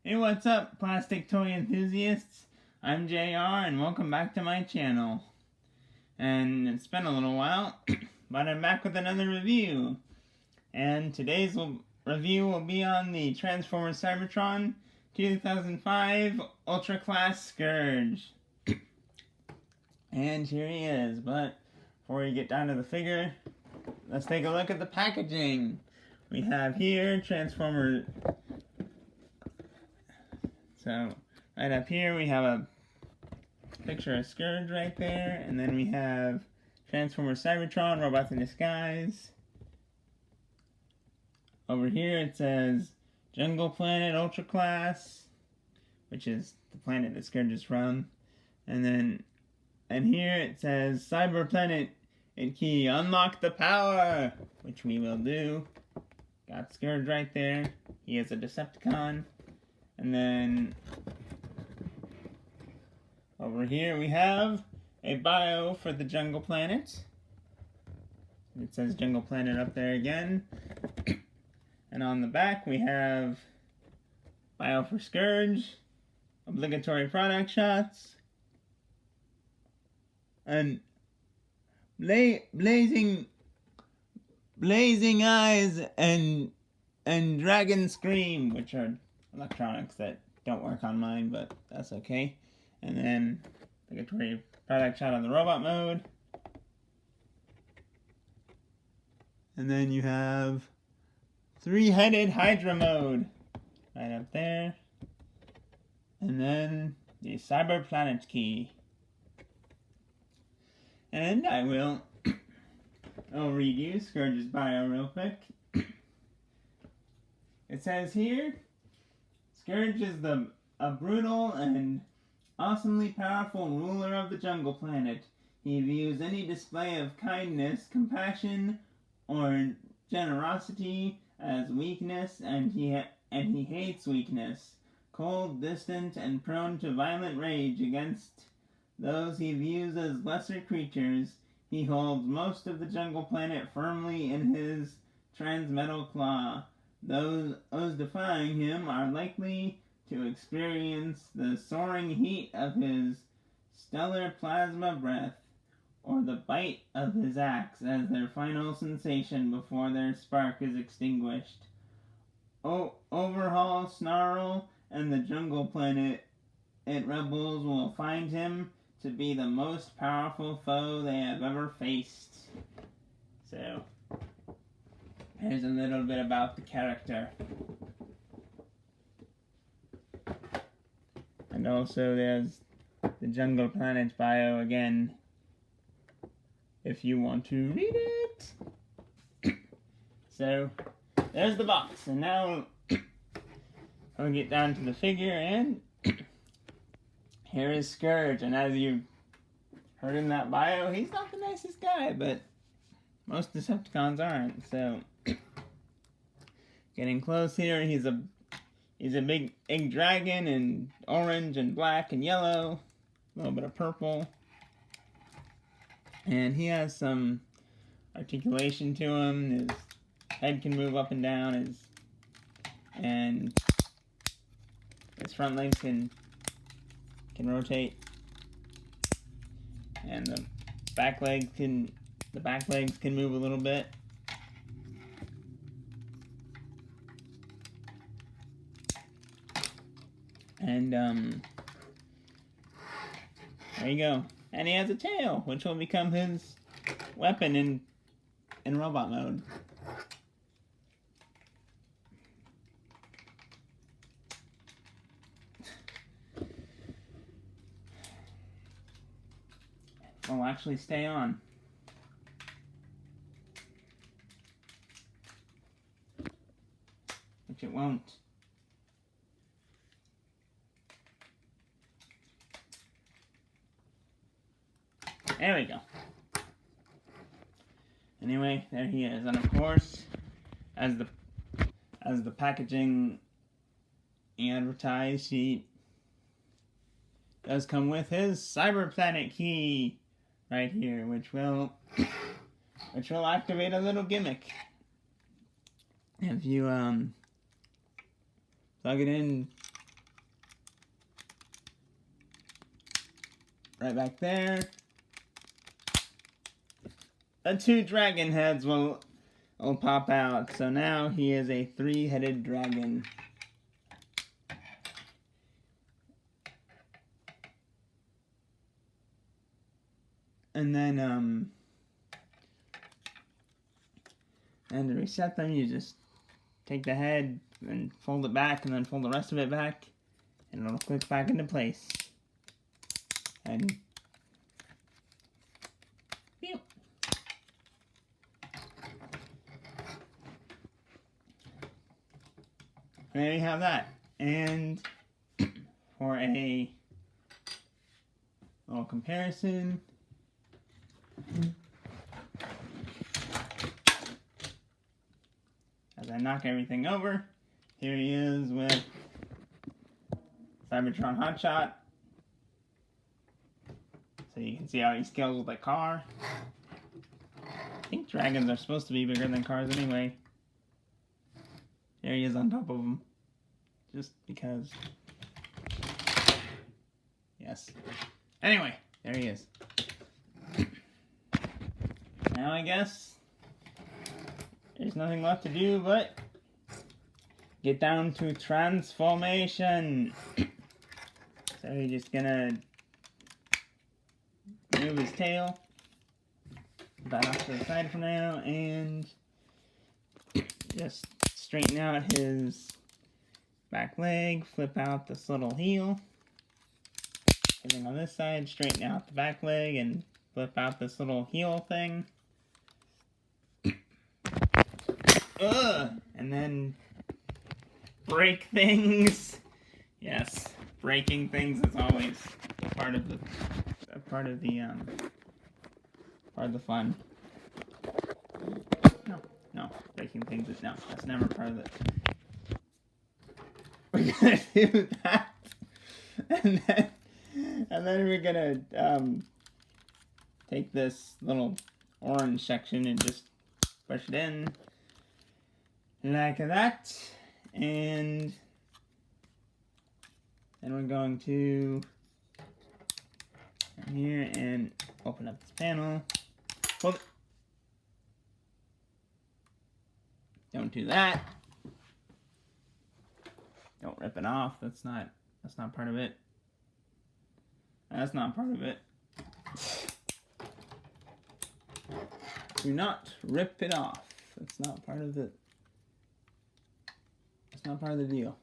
Hey, what's up, plastic toy enthusiasts? I'm JR, and welcome back to my channel. And it's been a little while, but I'm back with another review. And today's review will be on the Transformers Cybertron 2005 Ultra Class Scourge. And here he is, but before we get down to the figure, let's take a look at the packaging. We have here Transformers. So, right up here we have a picture of Scourge right there, and then we have Transformers Cybertron, Robots in Disguise. Over here it says Jungle Planet Ultra Class, which is the planet that Scourge is from. And here it says Cyber Planet and key unlock the power, which we will do. Got Scourge right there. He is a Decepticon. And then over here we have a bio for the Jungle Planet. It says Jungle Planet up there again. And on the back we have bio for Scourge, obligatory product shots, and blazing eyes and dragon scream, which are electronics that don't work on mine, but that's okay. And then obligatory product shot on the robot mode. And then you have three-headed Hydra mode right up there. And then the Cyber Planet key. And I'll read you Scourge's bio real quick. It says here, Scourge is a brutal and awesomely powerful ruler of the Jungle Planet. He views any display of kindness, compassion, or generosity as weakness, and he hates weakness. Cold, distant, and prone to violent rage against those he views as lesser creatures, he holds most of the Jungle Planet firmly in his transmetal claw. Those defying him are likely to experience the soaring heat of his stellar plasma breath, or the bite of his axe as their final sensation before their spark is extinguished. Overhaul Snarl and the Jungle Planet rebels will find him to be the most powerful foe they have ever faced. So, here's a little bit about the character. And also there's the Jungle Planet bio again, if you want to read it. So, there's the box. And now I'll get down to the figure, and here is Scourge. And as you heard in that bio, he's not the nicest guy, but most Decepticons aren't. So, getting close here, he's a big egg dragon in orange and black and yellow, a little bit of purple. And he has some articulation to him. His head can move up and down, and his front legs can rotate. And the back legs can move a little bit. And there you go. And he has a tail, which will become his weapon in robot mode. Will actually stay on. Which it won't. There we go. Anyway, there he is. And of course, as the packaging advertised, he does come with his Cyber Planet key right here, which will activate a little gimmick. If you plug it in right back there. The 2 dragon heads will pop out. So now he is a 3-headed dragon. And then, and to reset them, you just take the head and fold it back, and then fold the rest of it back, and it'll click back into place. And there you have that. And for a little comparison, as I knock everything over, here he is with Cybertron Hotshot. So you can see how he scales with a car. I think dragons are supposed to be bigger than cars anyway. There he is on top of them. Just because. Yes. Anyway, there he is. Now I guess there's nothing left to do but get down to transformation. So we're just gonna move his tail, put that off to the side for now, and just straighten out his back leg, flip out this little heel. Everything on this side, straighten out the back leg, and flip out this little heel thing. And then break things. Yes, breaking things is always part of the fun. No, breaking things is no. That's never part of it. We're gonna do that, and then we're gonna take this little orange section and just push it in like that, and then we're going to come here and open up this panel. Hold it. Don't do that. Don't rip it off. That's not part of it. That's not part of it. Do not rip it off. That's not part of it. That's not part of the deal.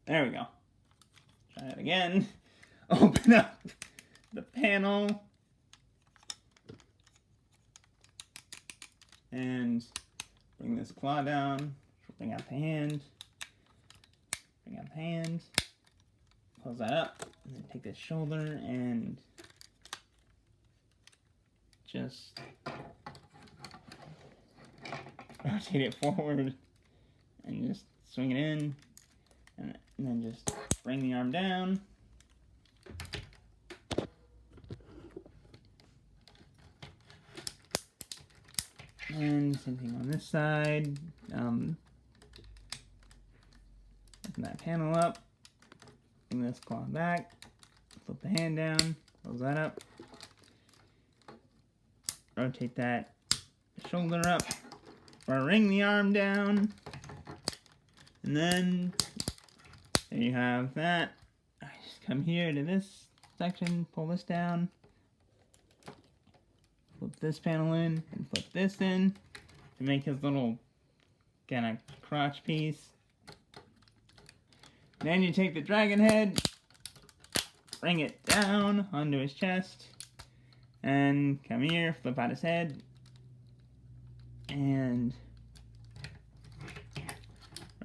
There we go. Try it again. Open up the panel. And bring this claw down. Bring out the hand. Bring out the hand. Close that up. And then take this shoulder and just rotate it forward and just swing it in, and then just bring the arm down. And same thing on this side. Open that panel up, bring this claw back, flip the hand down, close that up, rotate that shoulder up, bring the arm down, and then there you have that. I just come here to this section, pull this down, flip this panel in, and flip this in to make his little kind of crotch piece. Then you take the dragon head, bring it down onto his chest, and come here, flip out his head, and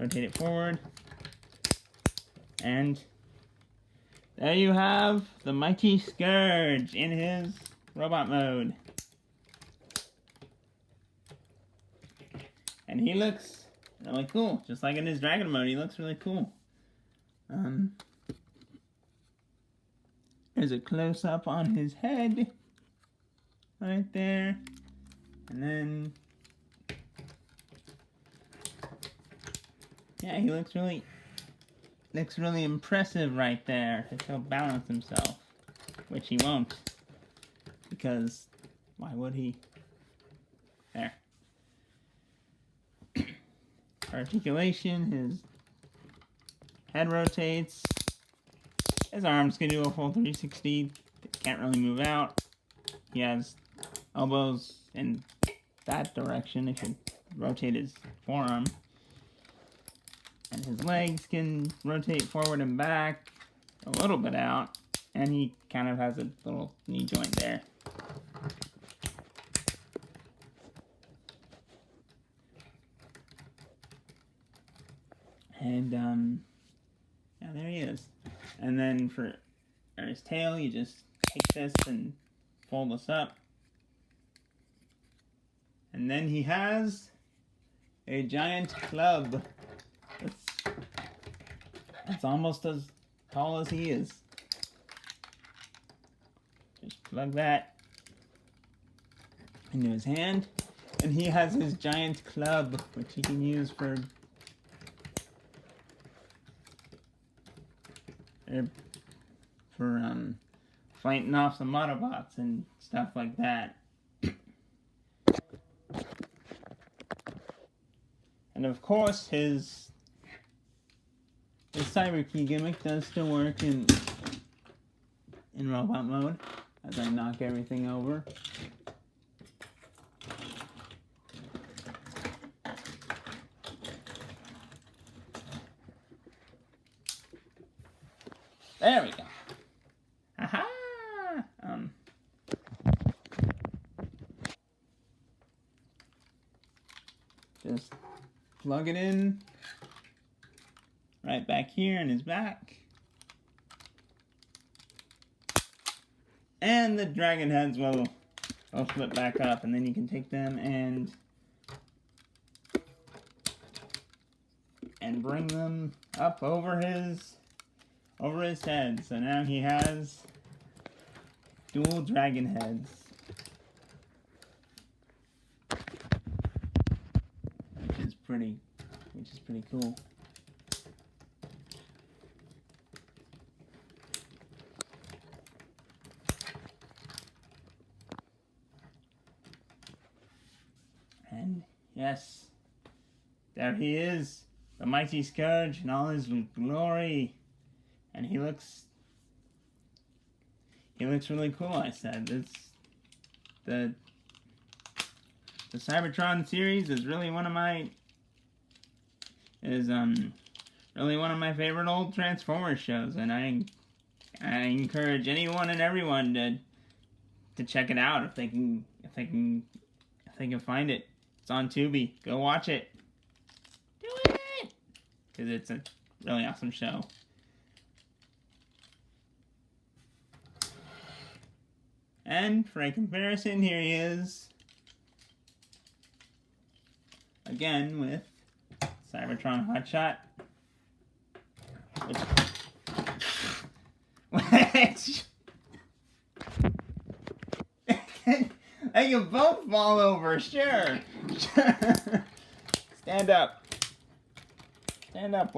rotate it forward, and there you have the mighty Scourge in his robot mode. And he looks really cool, just like in his dragon mode. He looks really cool. There's a close-up on his head right there, and then yeah, he looks really looks really impressive right there if he'll balance himself, which he won't, because why would he? There. Articulation, his head rotates, his arms can do a full 360, can't really move out. He has elbows in that direction, it could rotate his forearm. And his legs can rotate forward and back, a little bit out, and he kind of has a little knee joint there. And, yeah, there he is. And then for his tail, you just take this and fold this up. And then he has a giant club. It's almost as tall as he is. Just plug that into his hand. And he has his giant club, which he can use for fighting off some Autobots and stuff like that. And of course, his cyber key gimmick does still work in robot mode, as I knock everything over. There we go. Aha! Just plug it in right back here in his back. And the dragon heads will flip back up, and then you can take them and bring them up over his head. So now he has dual dragon heads. Which is pretty cool. And yes, there he is, the mighty Scourge in all his glory. And he looks really cool, I said. It's the Cybertron series is really one of my favorite old Transformers shows, and I encourage anyone and everyone to check it out if they can find it. It's on Tubi. Go watch it. Do it! Because it's a really awesome show. And for a comparison, here he is again with Cybertron Hotshot. Which they can both fall over, sure. Stand up. Stand up.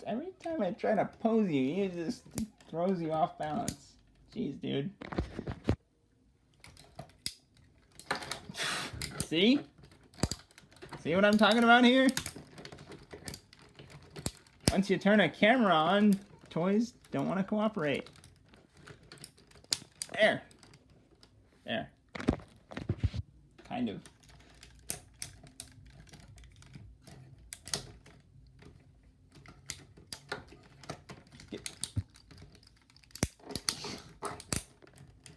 Every time I try to pose you, it just throws you off balance. Jeez, dude. See? See what I'm talking about here? Once you turn a camera on, toys don't want to cooperate. There. There. Kind of.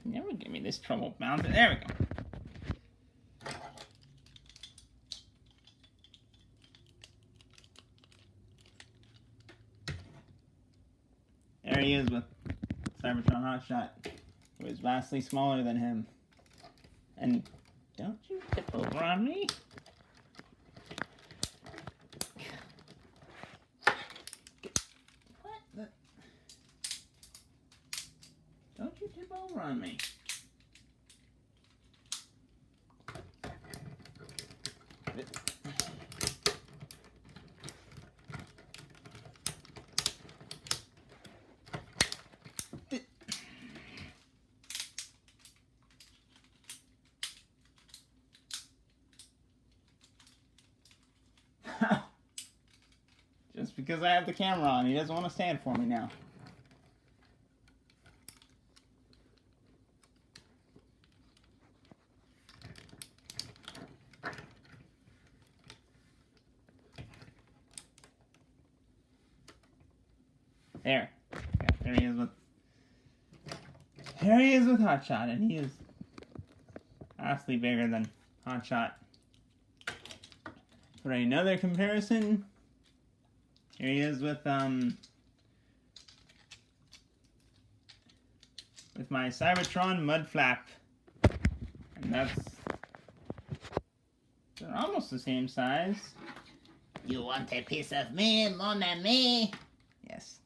Never give me this trouble mounting. There we go. There he is with Cybertron Hotshot, who is vastly smaller than him. And don't you tip over on me. What the? Don't you tip over on me. Because I have the camera on. He doesn't want to stand for me now. There. Yeah, there he is with... Here he is with Hotshot, and he is vastly bigger than Hotshot. For another comparison, here he is with my Cybertron Mud Flap. And they're almost the same size. You want a piece of me, mon ami? Yes.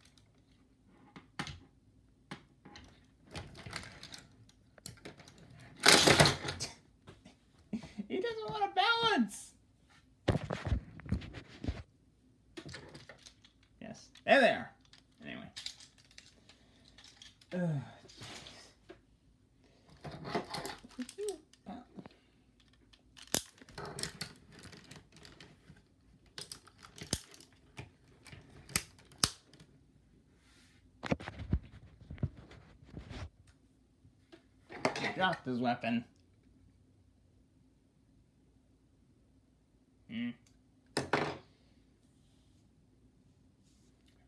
He doesn't want to balance. Yes. There they are. Anyway. He dropped his weapon.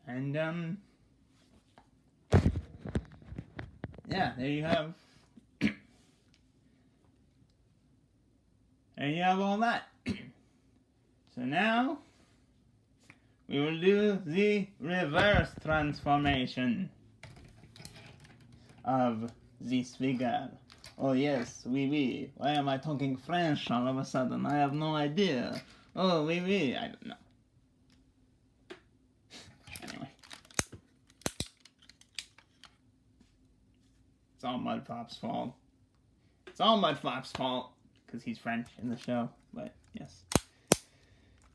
And, yeah, there you have, all that. So now, we will do the reverse transformation of this figure. Oh yes, oui oui. Why am I talking French all of a sudden? I have no idea. Oh oui oui, I don't know. Anyway. It's all Mudflap's fault. It's all Mudflap's fault, because he's French in the show, but yes.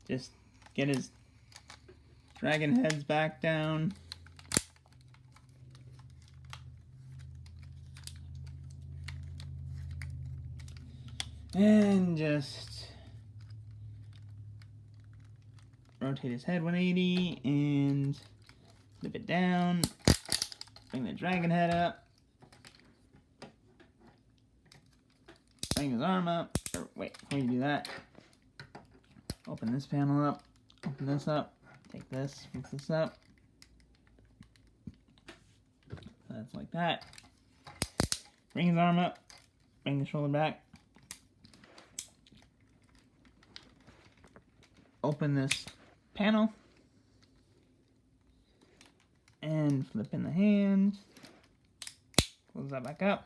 Just get his dragon heads back down. And just rotate his head 180 and flip it down. Bring the dragon head up. Bring his arm up. Or wait, before you do that, open this panel up. Open this up. Take this, flip this up. That's like that. Bring his arm up. Bring the shoulder back. Open this panel and flip in the hand. Close that back up.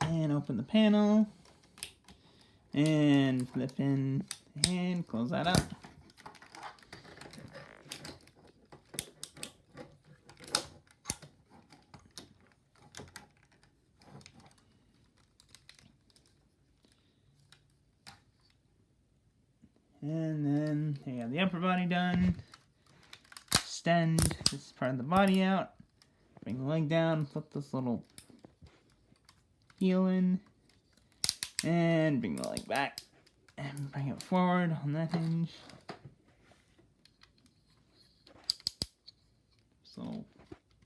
And open the panel and flip in the hand. Close that up. And then you have the upper body done. Extend this part of the body out. Bring the leg down. Flip this little heel in. And bring the leg back. And bring it forward on that hinge. So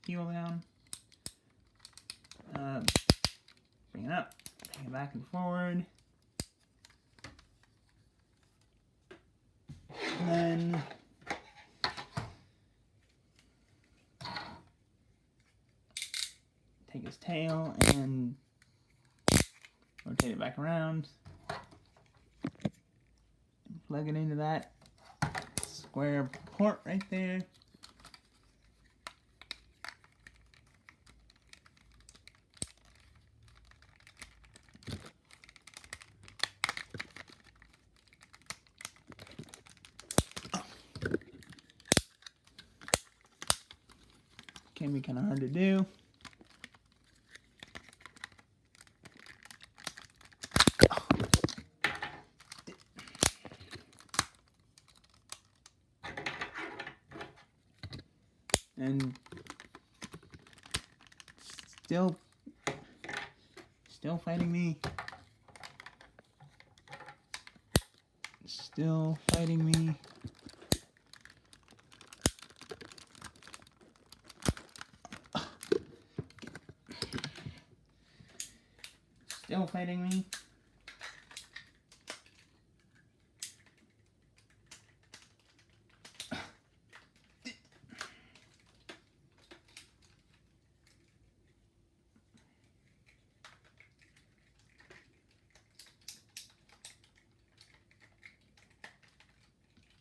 heel down. Bring it up. Bring it back and forward. And then take his tail and rotate it back around. And plug it into that square port right there. Can be kind of hard to do. And still fighting me. still fighting me. Still fighting me.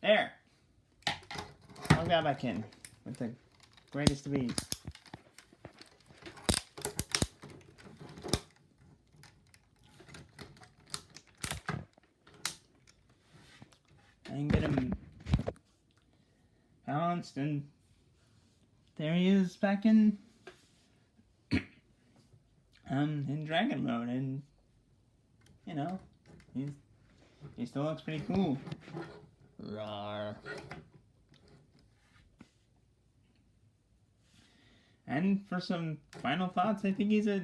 There! I'll grab back in with the greatest of ease. And get him balanced, and there he is back in dragon mode, and you know, he still looks pretty cool. Rawr. And for some final thoughts, I think he's a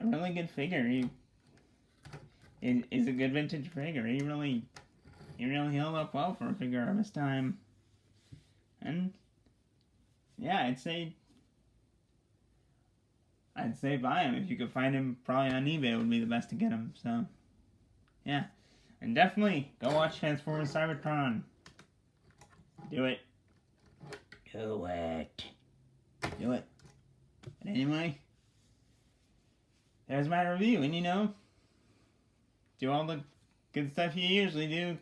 really good figure. He is a good vintage figure. He really held up well for a figure of his time. And yeah, I'd say buy him. If you could find him, probably on eBay would be the best to get him. So yeah. And definitely go watch Transformers Cybertron. Do it. Do it. Do it. But anyway, there's my review. And you know, do all the good stuff you usually do.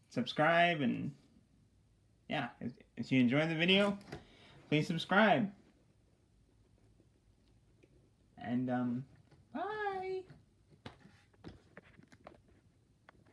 Subscribe, and yeah, if you enjoyed the video, please subscribe. And bye.